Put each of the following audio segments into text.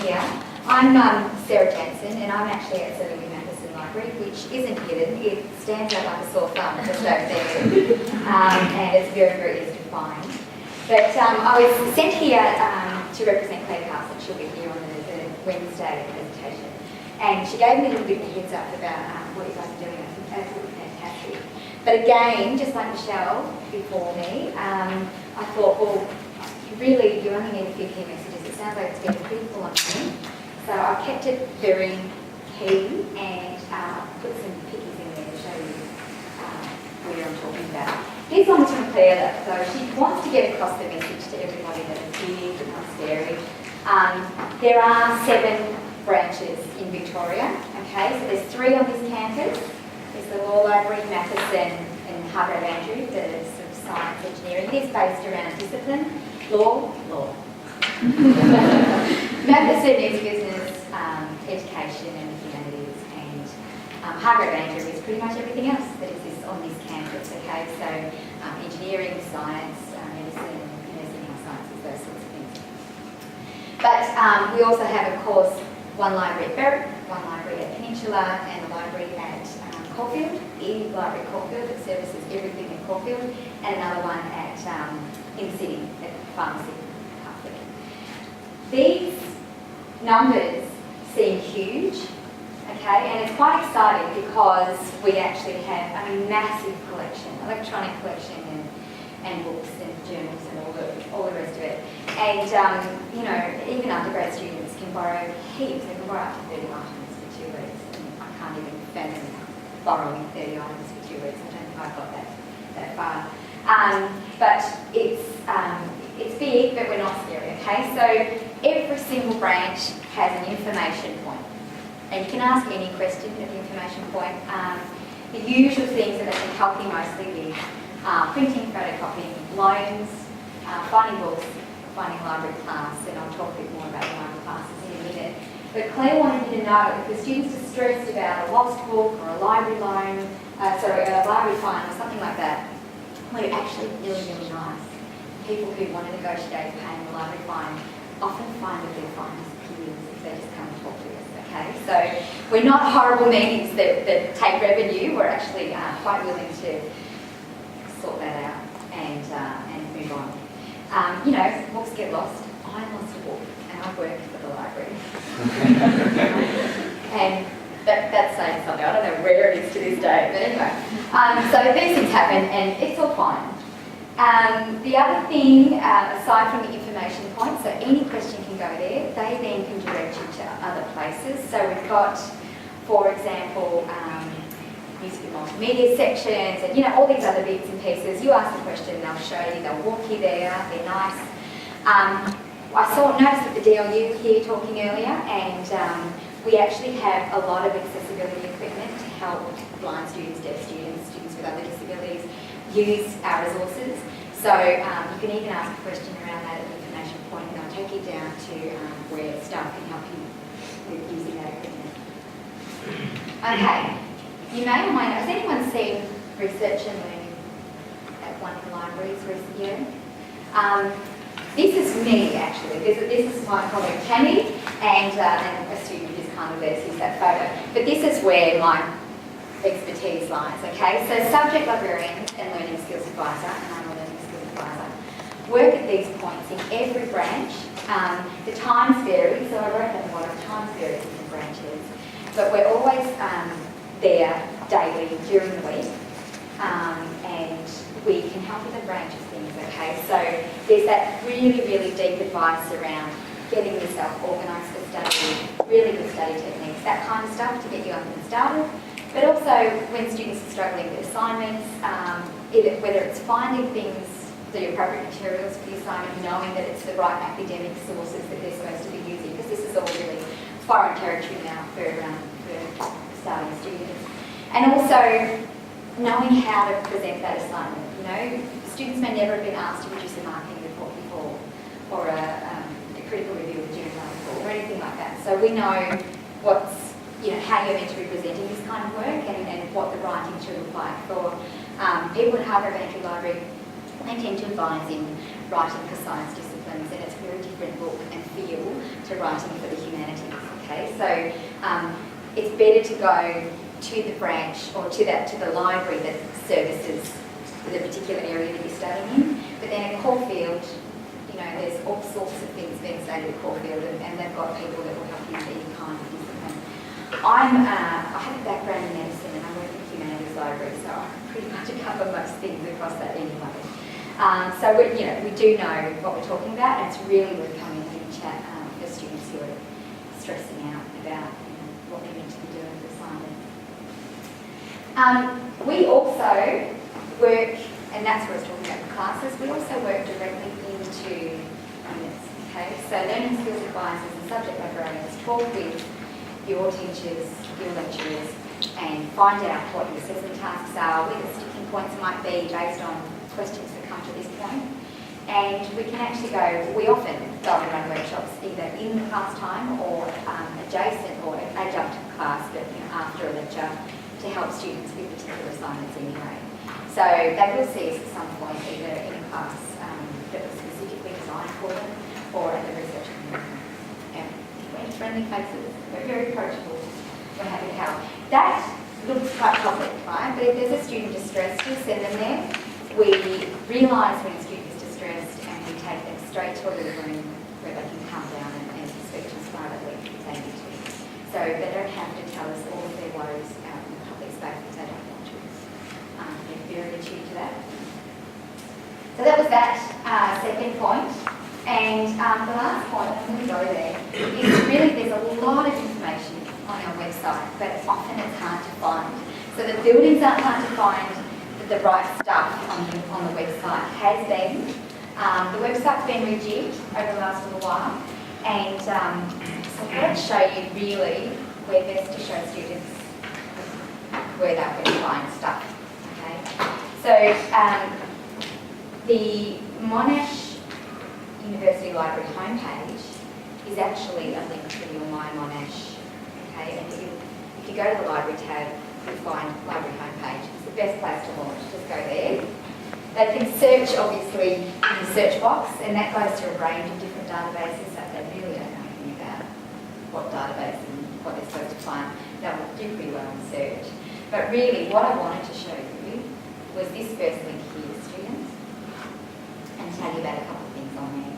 Here, I'm Sarah Jansen, and I'm actually at the Moash Library, which isn't hidden. It stands out like a sore thumb just over there, and it's very, very easy to find. But I was sent here to represent Claire Carson. She'll be here on the Wednesday presentation, and she gave me a little bit of a heads up about what you guys are doing. It's absolutely fantastic. But again, just like Michelle before me, I thought, well, really, you only need a few key messages. It sounds like it's been pretty full on me. So I kept it very key and put some pickies in there to show you where I'm talking about. Here's one from Claire though. She wants to get across the message to everybody that it's big, it's not scary. There are 7 branches in Victoria, okay? So there's 3 on this campus. There's the Law Library, Matheson and Hargrave Andrew, the sort of science engineering. It is based around discipline. Law. Matheson is business, education and humanities, and Hargrave Andrew is pretty much everything else that exists on this campus, okay? So engineering, science, medicine, nursing, health sciences, those sorts of things. But we also have, of course, one library at Berwick, one library at Peninsula, and a library at Caulfield, the library at Caulfield that services everything in Caulfield, and another one at in the city at Pharmacy. These numbers seem huge, okay, and it's quite exciting because we actually have a massive collection, electronic collection and books and journals and all the rest of it. And, you know, even undergrad students can borrow heaps. They can borrow up to 30 items for 2 weeks. And I can't even fathom borrowing 30 items for 2 weeks. I don't think I've got that far. But it's big, but we're not scary, okay? So every single branch has an information point. And you can ask any question at the information point. The usual things that can help you mostly with printing, photocopying, loans, finding books, finding library class, and I'll talk a bit more about the library classes in a minute. But Claire wanted you to know if the students are stressed about a lost book or a library loan, a library fine or something like that, we're actually really, really nice. People who want to negotiate paying the library fine often find that their fine disappears if they just come and talk to us, okay? So we're not horrible meetings that take revenue. We're actually quite willing to sort that out and move on. You know, books get lost. I lost a book and I work for the library. And that's saying something. I don't know where it is to this day, but anyway. So these things happen and it's all fine. The other thing, aside from the information point, so any question can go there, they then can direct you to other places. So we've got, for example, music and multimedia sections, and you know, all these other bits and pieces. You ask the question, they'll show you, they'll walk you there, they're nice. I noticed that the DLU here talking earlier, and we actually have a lot of accessibility equipment to help blind students, deaf students, students with other disabilities use our resources. So you can even ask a question around that at the information point, and I'll take you down to where staff can help you with using that equipment. Okay, you may or may not, has anyone seen Research and Learning at one of the libraries recent year? This is me actually, this is my colleague Tammy, and a student who's kind of there, sees that photo. But this is where my expertise lies, okay? So subject librarian and learning skills advisor, and I'm a learning skills advisor, work at these points in every branch. The times vary, so I wrote down what the times vary in different branches, but we're always there daily during the week, and we can help with a range of things, okay? So there's that really, really deep advice around getting yourself organised for study, really good study techniques, that kind of stuff to get you up and started. But also when students are struggling with assignments, whether it's finding things, the appropriate materials for the assignment, knowing that it's the right academic sources that they're supposed to be using, because this is all really foreign territory now for starting students. And also knowing how to present that assignment. You know, students may never have been asked to produce a marketing report before, or a critical review of a journal article, or anything like that. So we know how you're meant to be presenting this kind of work and what the writing should look like. For people at Hargrave Andrew Library, they tend to advise in writing for science disciplines, and it's a very different look and feel to writing for the humanities. So it's better to go to the branch or to the library that services the particular area that you're studying in. But then at Caulfield, you know, there's all sorts of things being studied at Caulfield, and they've got people that will help you with any kind of discipline. I have a background in medicine and I work in humanities library, so I pretty much cover most things across that anyway. So we do know what we're talking about, and it's really worth coming in and chat for students who are stressing out about what they're meant to be doing for assignments. We also work, and that's what I was talking about in classes, we also work directly into units. Okay, so learning skills advisors and subject librarians talk with your teachers, your lecturers, and find out what your assessment tasks are, where the sticking points might be based on questions that come to this point. And we can actually we often go and run workshops either in the class time or adjacent or adjunct to class, but after a lecture, to help students with particular assignments anyway. So they will see us at some point either in a class that was specifically designed for them or at the research community. And we're friendly faces, we're very approachable, we're happy to help. That looks quite public, right? But if there's a student distressed, we send them there. We realise when a student is distressed and we take them straight to a little room where they can come down and speak to us privately if they need to. So they don't have to tell us all of their woes out in the public space if they don't want to. They're very attuned to that. So that was that second point. And the last point, I'm going to go there, is really there's a lot of information on our website, but often it's hard to find. So the buildings aren't hard to find, the right stuff on the website has been. The website's been rejigged over the last little while, and so I thought I'd show you really where best to show students where they're going to find stuff. Okay, so the Monash University Library homepage is actually a link to your My Monash. Okay, and if you go to the library tab, you'll find library homepage. It's the best place to launch. Just go there. They can search, obviously, in the search box, and that goes to a range of different databases, so if they really don't know anything about what database and what they're supposed to find, they'll do pretty well in search. But really, what I wanted to show you was this first link here, students, and tell you about a couple of things on there.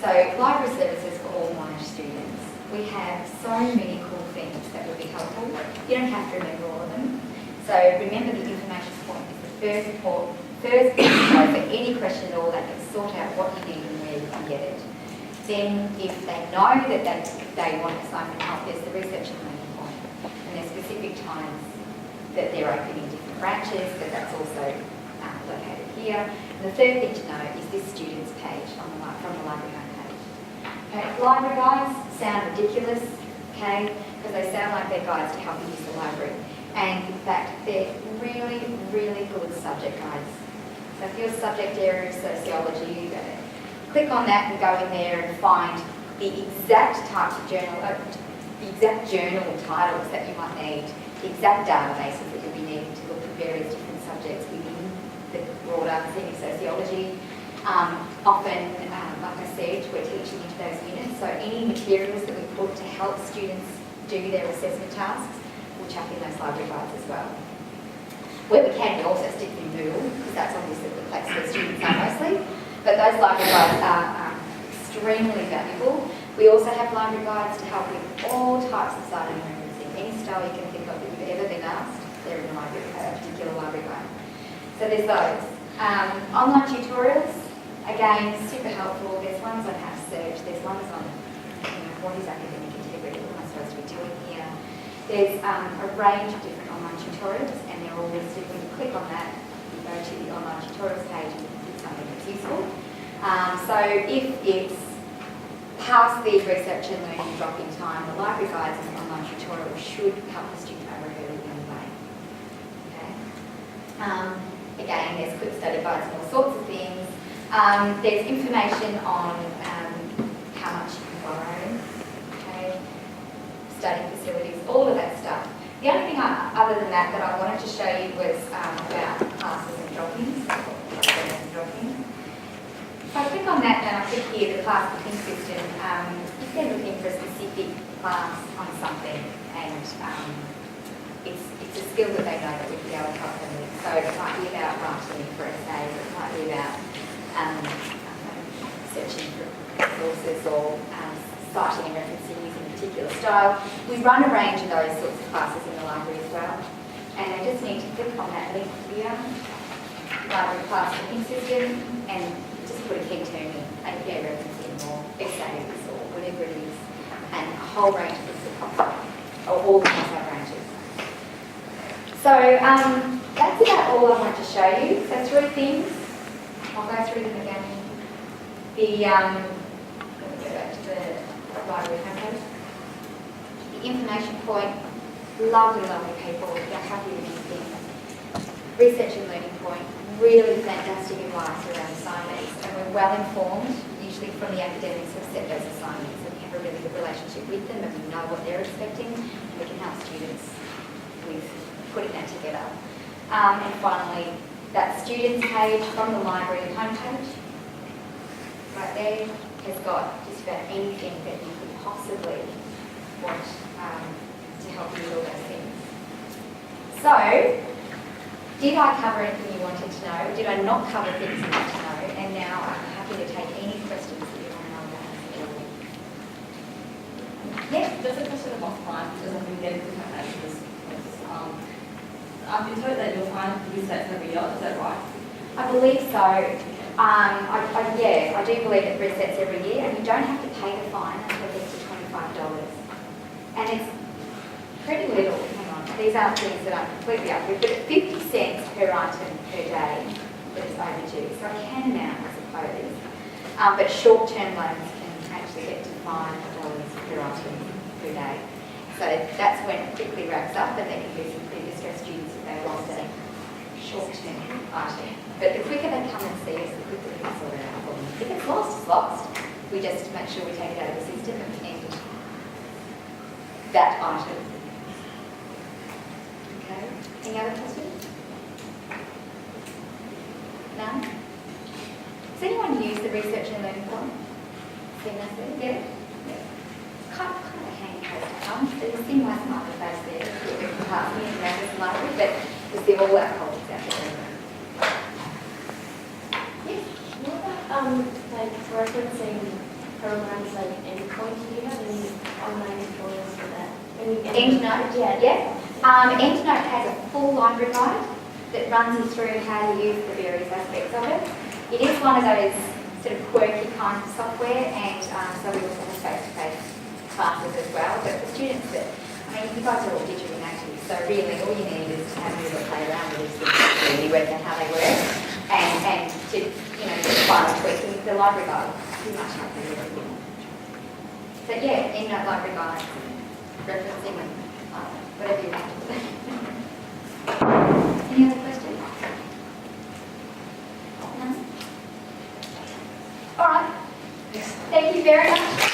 So, library services for all Monash students. We have so many cool things that would be helpful. You don't have to remember all of them. So remember the information point is the first point for any question at all. They can sort out what you need and where you can get it. Then if they know that they want assignment help, there's the research and learning point. And there's specific times that they're opening different branches, but that's also located here. And the third thing to know is this students page from the library homepage. Okay, library guides sound ridiculous, okay, because they sound like they're guides to help you use the library. And in fact, they're really, really good subject guides. So if your subject area is sociology, you're going to click on that and go in there and find the exact types of journal, the exact journal titles that you might need, the exact databases that you'll be needing to look at various different subjects within the broader thing of sociology. Often, like I said, we're teaching into those units, so any materials that we put to help students do their assessment tasks, we'll chuck in those library guides as well. Where we can, we also stick in Moodle, because that's obviously the place where students are mostly, but those library guides are extremely valuable. We also have library guides to help with all types of citing and referencing. Any style you can think of that you've ever been asked, they're in a particular library guide. So there's those. Online tutorials, again, super helpful. There's ones on how to search, there's ones on what is academic integrity, what am I supposed to be doing here. There's a range of different online tutorials, and they're all listed. When you click on that, you go to the online tutorials page and you can pick something that's useful. So if it's past the research and learning drop-in time, the library guides and the online tutorial should help the student over a hurdle anyway. Okay. Again, there's quick study guides and all sorts of things. There's information on how much you can borrow, okay, study facilities, all of that stuff. The only thing other than that I wanted to show you was about classes and drop-ins. If I click on that and I click here, the class booking system, if they're looking for a specific class on a something, and it's a skill that they know that we can be able to help them with. So it might be about writing for essays, it might be about searching for sources or citing and referencing using a particular style. We run a range of those sorts of classes in the library as well. And they just need to click on that link here, library class linking system, and just put a key term in, APA referencing or essays or whatever it is, and a whole range of books that pops up, or all the concept ranges. So that's about all I want to show you. So 3 things. I'll go through them again. Let me go back to the library homepage. The information point, lovely people, they're happy with anything. Research and learning point, really fantastic advice around assignments, and we're well informed, usually from the academics who have set those assignments, and we have a really good relationship with them, and we know what they're expecting, and we can help students with putting that together. And finally, that students page from the library homepage, right there, has got just about anything that you could possibly want to help you with all those things. So, did I cover anything you wanted to know? Did I not cover things you want to know? And now I'm happy to take any questions that you want to know about. Yes? Just a question about fine, because I've been getting different answers. I've been told that you'll find resets every year, is that right? I believe so. I do believe it resets every year, and you don't have to pay the fine until it gets to $25. And it's pretty little, hang on, these are things that I'm completely up with, but at 50 cents per item per day that is overdue. So it can amount, I suppose. But short-term loans can actually get to $5 per item per day. So that's when it quickly wraps up, and there can be some pretty distressed students if they lost a short-term item. But the quicker they come and see us, the quicker we can sort it out for them. If it's lost, it's lost. We just make sure we take it out of the system and end that item. Okay. Any other questions? None? Does anyone use the research and learning point? Seen that there? Yeah? It's kind of a handy place to come. There's a similar smiley face there. It's a bit past me in the Madison Library, but you'll see all our colleagues out there. Like referencing programs like Endpoint, do you have any online tutorials for that? EndNote, yeah. EndNote has a full library guide that runs you through how to use the various aspects of it. It is one of those sort of quirky kinds of software, and so we also have face-to-face classes as well. But for students that, you guys are all digital natives, so really all you need is to have a little play around with these things, really work out how they work, and to just final tweaking the library guide. Pretty much like everything. So yeah, EndNote library guide, referencing and whatever you want. Any other questions? No? All right. Thank you very much.